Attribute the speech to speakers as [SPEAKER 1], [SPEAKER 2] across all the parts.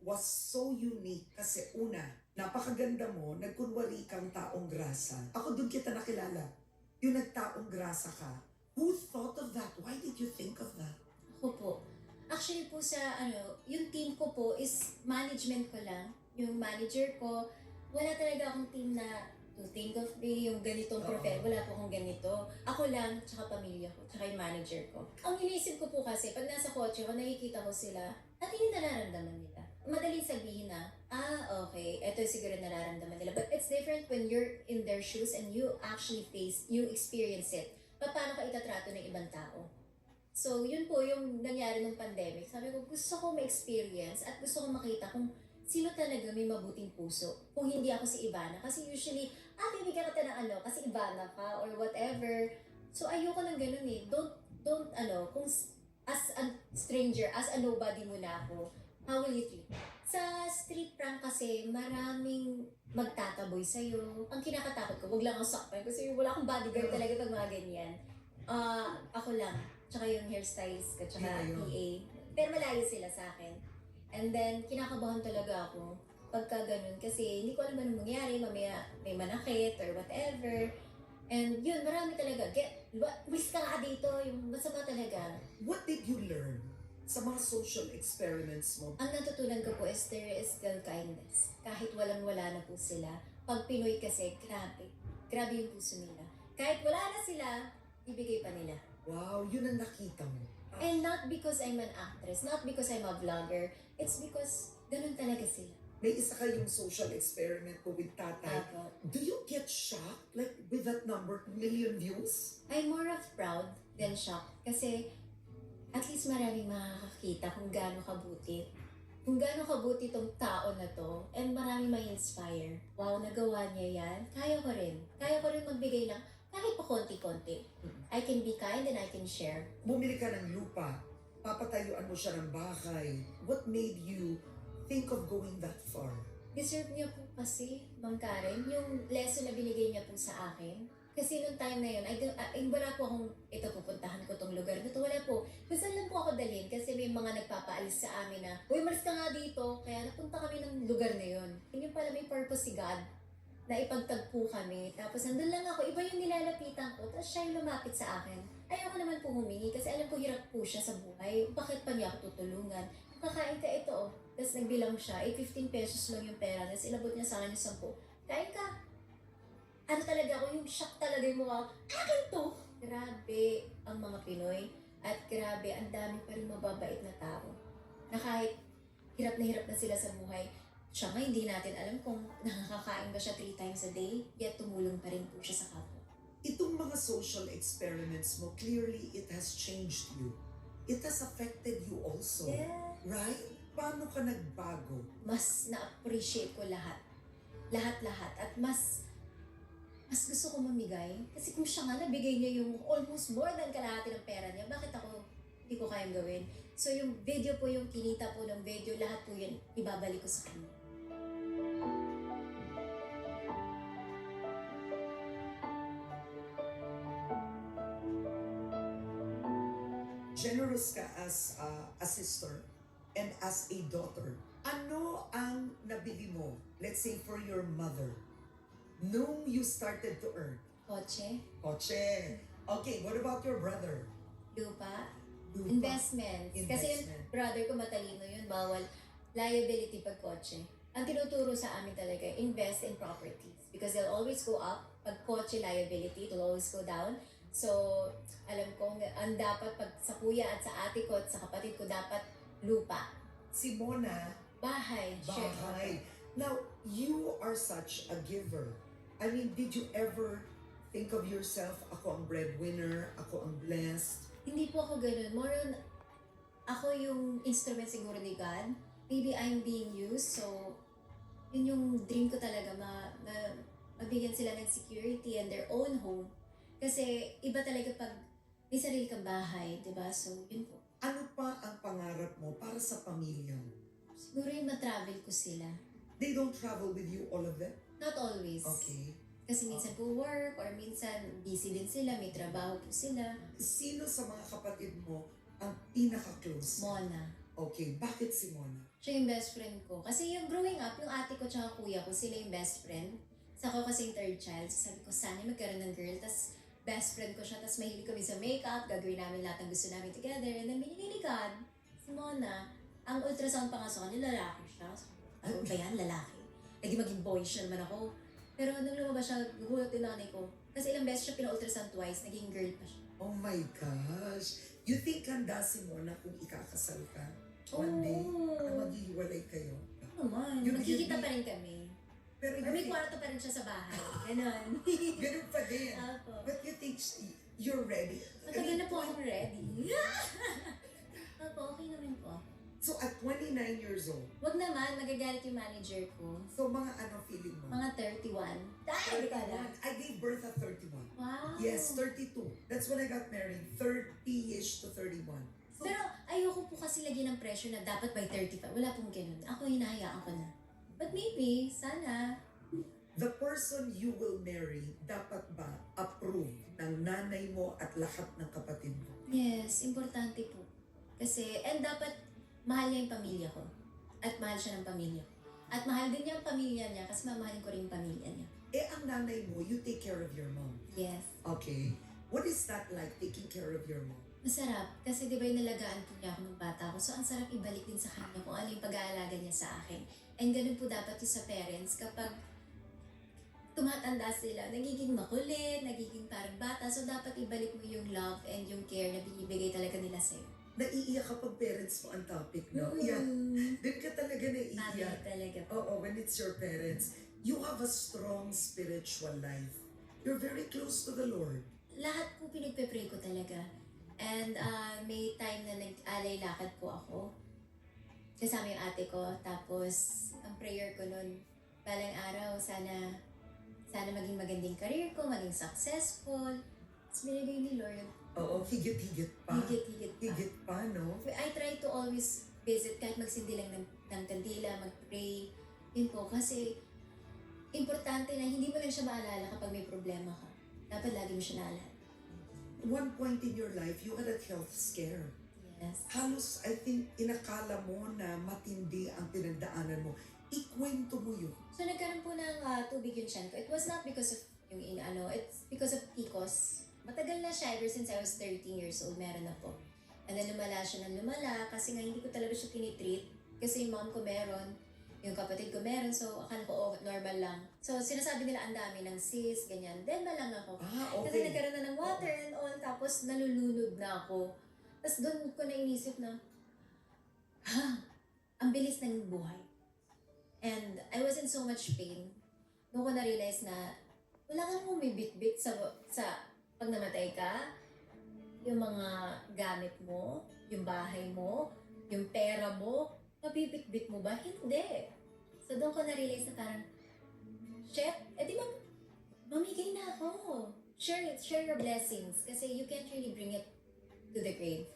[SPEAKER 1] was so unique kasi una, napakaganda mo, nagkunwari kang taong grasa. Ako doon kita nakilala. Yung nagtaong grasa ka. Who thought of that? Why did you think of that?
[SPEAKER 2] Ako po. Actually po yung team ko po is management ko lang. Yung manager ko, wala talaga akong team na to think of me, yung ganitong profile. Wala po akong ganito. Ako lang, tsaka pamilya ko, tsaka yung manager ko. Ang iniisip ko po kasi, pag nasa kotse ko, nakikita ko sila, at hindi nararamdaman nila. Madaling sabihin na, okay, eto siguro nararamdaman nila. But it's different when you're in their shoes and you actually you experience it. Paano ka itatrato ng ibang tao? So, yun po yung nangyari ng pandemic. Sabi ko, gusto ko ma-experience at gusto ko makita kung sino talaga may mabuting puso. Kung hindi ako si Ivana. Kasi usually, bibigyan kita ng kasi Ivana ka or whatever. So, ayoko ng ganun eh. Kung as a stranger, as a nobody mo na ako, how will you treat? Sa street prank kasi, maraming magtataboy sa'yo. Ang kinakatakot ko, wag lang ako sakpan kasi wala akong bodyguard talaga pag mga ganyan. Ako lang. Tsaka yung hairstylist ko, tsaka PA. Pero malayo sila sa akin. And then, kinakabahan talaga ako pagka ganun. Kasi hindi ko alam anong mangyari. Mamaya may manakit or whatever. And yun, marami talaga. Wish ka nga dito. Yung masama talaga.
[SPEAKER 1] What did you learn sa mga social experiments mo?
[SPEAKER 2] Ang natutunan ko po is there is still kindness. Kahit walang-wala na po sila. Pag Pinoy kasi, grabe. Grabe yung puso nila. Kahit wala na sila, ibigay pa nila.
[SPEAKER 1] Wow, yun ang nakita mo.
[SPEAKER 2] And not because I'm an actress, not because I'm a vlogger, it's because ganun talaga sila.
[SPEAKER 1] May isa kayong social experiment ko with tatay.
[SPEAKER 2] Apo.
[SPEAKER 1] Do you get shocked like with that number, 2 million views?
[SPEAKER 2] I'm more of proud than shocked kasi at least maraming makakakita kung gaano kabuti. Kung gaano kabuti tong tao na to and maraming ma-inspire. Wow, nagawa niya yan. Kaya ko rin. Kaya ko rin magbigay ng kahit pa konti-konti. I can be kind and I can share.
[SPEAKER 1] Bumili ka ng lupa, papatayuan mo siya ng bahay. What made you think of going that far?
[SPEAKER 2] Deserve niya po kasi, Mang Karen, yung lesson na binigay niya po sa akin. Kasi nung time na yun, wala po akong, pupuntahan ko tong lugar na to. Wala po. Kung saan lang po ako dalhin kasi may mga nagpapaalis sa amin na, uy, malis ka nga dito. Kaya napunta kami ng lugar na yun. Yun yung pala may purpose si God na ipagtagpo kami. Tapos nandun lang ako, iba yung nilalapitan ko, tapos siya yung lumapit sa akin. Ayoko naman po humingi kasi alam ko hirap po siya sa buhay. Bakit pa niya ako tutulungan? Kakain ka ito, Tapos nagbilang siya, 15 pesos lang yung pera, tapos ilabot niya sa akin yung 10. Kain ka! Ano talaga ako, yung shock talaga yung mukha, akin to! Grabe ang mga Pinoy at grabe, ang dami pa rin mababait na tao. Na kahit hirap na sila sa buhay, siya nga, hindi natin alam kung nakakakain ba siya 3 times a day, yet tumulong pa rin po siya sa kapwa.
[SPEAKER 1] Itong mga social experiments mo, clearly it has changed you. It has affected you also.
[SPEAKER 2] Yeah.
[SPEAKER 1] Right? Paano ka nagbago?
[SPEAKER 2] Mas na-appreciate ko lahat. Lahat-lahat. At mas gusto ko mamigay. Kasi kung siya nga, nabigay niya yung almost more than kalahati ng pera niya, bakit ako hindi ko kayang gawin? So yung video po, yung kinita po ng video, lahat po yun, ibabalik ko sa kanya.
[SPEAKER 1] Generous ka as a sister and as a daughter. Ano ang nabili mo, let's say for your mother, nung you started to earn?
[SPEAKER 2] Kotse,
[SPEAKER 1] Kotse. Okay, what about your brother?
[SPEAKER 2] lupa,
[SPEAKER 1] Lupa.
[SPEAKER 2] Investments. Kasi yung
[SPEAKER 1] Investment.
[SPEAKER 2] brother ko matalino yun, bawal liability pag kotse. Ang tinuturo sa amin talaga, invest in properties. Because they'll always go up. Pag kotse liability, it will always go down. So, alam ko, ang dapat pag sa kuya at sa ate ko at sa kapatid ko, dapat lupa.
[SPEAKER 1] Si Mona,
[SPEAKER 2] Bahay.
[SPEAKER 1] bahay. Now, you are such a giver. I mean, did you ever think of yourself, ako ang breadwinner, ako ang blessed?
[SPEAKER 2] Hindi po ako ganun. More on, ako yung instrument siguro ni God. Maybe I'm being used, so yun yung dream ko talaga, mabigyan sila ng security and their own home. Kasi iba talaga pag may sarili kang bahay, di ba? So, yun po.
[SPEAKER 1] Ano pa ang pangarap mo para sa pamilya mo?
[SPEAKER 2] Siguro yung ma-travel ko sila.
[SPEAKER 1] They don't travel with you, all of them?
[SPEAKER 2] Not always.
[SPEAKER 1] Okay.
[SPEAKER 2] Kasi minsan po work or minsan busy din sila, may trabaho po sila.
[SPEAKER 1] Sino sa mga kapatid mo ang pinaka-close?
[SPEAKER 2] Mona.
[SPEAKER 1] Okay, bakit si Mona?
[SPEAKER 2] Siya yung best friend ko. Kasi yung growing up, yung ate ko tsaka kuya ko, sila yung best friend. Sa ako kasi yung third child. So sabi ko, sana magkaroon ng girl. Tapos best friend ko siya. Tapos mahilig kami sa makeup. Gagawin namin lahat ng gusto namin together. And then binigay ni God, si Mona. Ang ultrasound pa nga sa kanila, lalaki siya. So, ano ba yan? Lalaki. Lagi maging boyish na naman ako. Pero nung lumabas siya, gugulat din nanay ko. Kasi ilang beses siya pina-ultrasound twice, naging girl pa siya.
[SPEAKER 1] Oh my gosh. You think handa si Mona kung ikakasal ka? One day, na maghihiwalay kayo.
[SPEAKER 2] Ano naman,
[SPEAKER 1] Yung
[SPEAKER 2] magkikita
[SPEAKER 1] hindi-
[SPEAKER 2] pa rin kami.
[SPEAKER 1] Pero
[SPEAKER 2] Or may
[SPEAKER 1] you think,
[SPEAKER 2] kwarto pa rin siya sa bahay. Ganon.
[SPEAKER 1] ganun pa din.
[SPEAKER 2] Apo.
[SPEAKER 1] But you think you're ready?
[SPEAKER 2] Matagal na po akong ready. Opo, okay naman po.
[SPEAKER 1] So at 29 years old,
[SPEAKER 2] Wag naman, magagalit yung manager ko.
[SPEAKER 1] so mga ano feeling mo?
[SPEAKER 2] Mga 31. Dahil ka lang.
[SPEAKER 1] 31. I gave birth at 31.
[SPEAKER 2] Wow.
[SPEAKER 1] Yes, 32. That's when I got married. 30-ish to 31. So,
[SPEAKER 2] Pero ayoko po kasi lagyan ng pressure na dapat by 35. Wala pong ganun. Ako hinahayaan ko na. But maybe, sana.
[SPEAKER 1] the person you will marry, dapat ba approve ng nanay mo at lahat ng kapatid mo?
[SPEAKER 2] Yes, importante po. Kasi, and dapat mahal niya yung pamilya ko. At mahal siya ng pamilya ko. At mahal din niya ang pamilya niya kasi mamahalin ko rin yung pamilya niya.
[SPEAKER 1] Eh, ang nanay mo, you take care of your mom.
[SPEAKER 2] Yes.
[SPEAKER 1] Okay. What is that like, taking care of your mom?
[SPEAKER 2] Masarap. Kasi di ba yung nalagaan po niya ako nung bata ko. So, ang sarap ibalik din sa kanya kung ano yung pag-aalaga niya sa akin. And ganun po dapat yung sa parents kapag tumatanda sila, nagiging makulit, nagiging parang bata. So, dapat ibalik mo yung love and yung care na binibigay talaga nila sa'yo.
[SPEAKER 1] Naiiyak kapag parents mo ang topic, no? Yeah. Doon ka talaga
[SPEAKER 2] Mami
[SPEAKER 1] naiiyak.
[SPEAKER 2] talaga po.
[SPEAKER 1] Oo, when it's your parents. You have a strong spiritual life. You're very close to the Lord.
[SPEAKER 2] Lahat po pinagpe-pray ko talaga. And may time na nag-alay lakad po ako. Kasama yung ate ko. Tapos, ang prayer ko nun, balang araw, sana maging magandang career ko, maging successful. Tapos binigay ni Lord.
[SPEAKER 1] Oo, higit-higit pa.
[SPEAKER 2] Higit pa.
[SPEAKER 1] Higit pa, no?
[SPEAKER 2] I try to always visit kahit magsindi lang ng kandila, mag-pray. Yun po, kasi importante na hindi mo lang siya maalala kapag may problema ka. Dapat lagi mo siya naalala.
[SPEAKER 1] One point in your life, you had a health scare.
[SPEAKER 2] Yes.
[SPEAKER 1] Halos, I think, inakala mo na matindi ang pinagdaanan mo. Ikwento mo yun.
[SPEAKER 2] So nagkaroon po ng tubig yung tiyan ko. It was not because of it's because of PCOS. Matagal na siya, ever since I was 13 years old, meron na po. And then lumala siya ng lumala kasi nga hindi ko talaga siya tinitreat. Kasi yung mom ko meron, yung kapatid ko meron, so akala ko normal lang. So sinasabi nila ang dami ng sis, ganyan. Then malang ako.
[SPEAKER 1] Ah,
[SPEAKER 2] Kasi
[SPEAKER 1] okay.
[SPEAKER 2] nagkaroon na ng water and all, tapos nalulunod na ako. Tapos doon ko na inisip na, ang bilis ng buhay. And I was in so much pain. Doon ko na-realize na wala kang umibit-bit sa pag namatay ka. Yung mga gamit mo, yung bahay mo, yung pera mo, mabibit-bit mo ba? Hindi. So doon ko na-realize na parang, shit, di mamigay na ako. Share your blessings. Kasi you can't really bring it to the grave.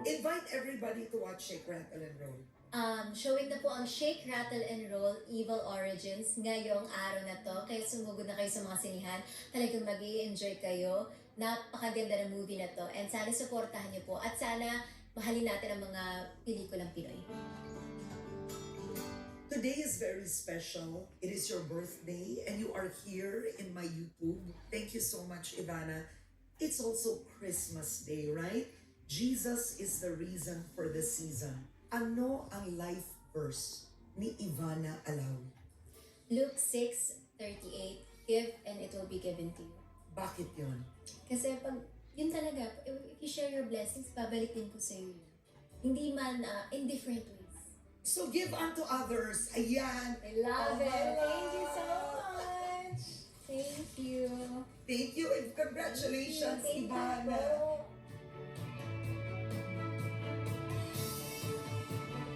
[SPEAKER 1] Invite everybody to watch Shake, Rattle, and Roll.
[SPEAKER 2] Showing na po ang Shake, Rattle, and Roll Evil Origins ngayong araw na to. Kaya sumugod na kayo sa mga sinihan. Talagang mag-i-enjoy kayo. Napakaganda ng movie na to. And sana supportahan niyo po. At sana mahalin natin ang mga pelikulang Pinoy.
[SPEAKER 1] Today is very special. It is your birthday and you are here in my YouTube. Thank you so much, Ivana. It's also Christmas Day, right? Jesus is the reason for the season. Ano ang life verse ni Ivana Alawi?
[SPEAKER 2] Luke 6:38, give and it will be given to you.
[SPEAKER 1] Bakit yon?
[SPEAKER 2] Kasi pag, yun talaga, if you share your blessings, babalik din po sa iyo yun. Hindi man in different ways.
[SPEAKER 1] So give unto others. Ayan.
[SPEAKER 2] I love
[SPEAKER 1] Oh,
[SPEAKER 2] it.
[SPEAKER 1] wow.
[SPEAKER 2] Thank you so much. Thank you.
[SPEAKER 1] Thank you and congratulations,
[SPEAKER 2] Thank you
[SPEAKER 1] Ivana.
[SPEAKER 2] po.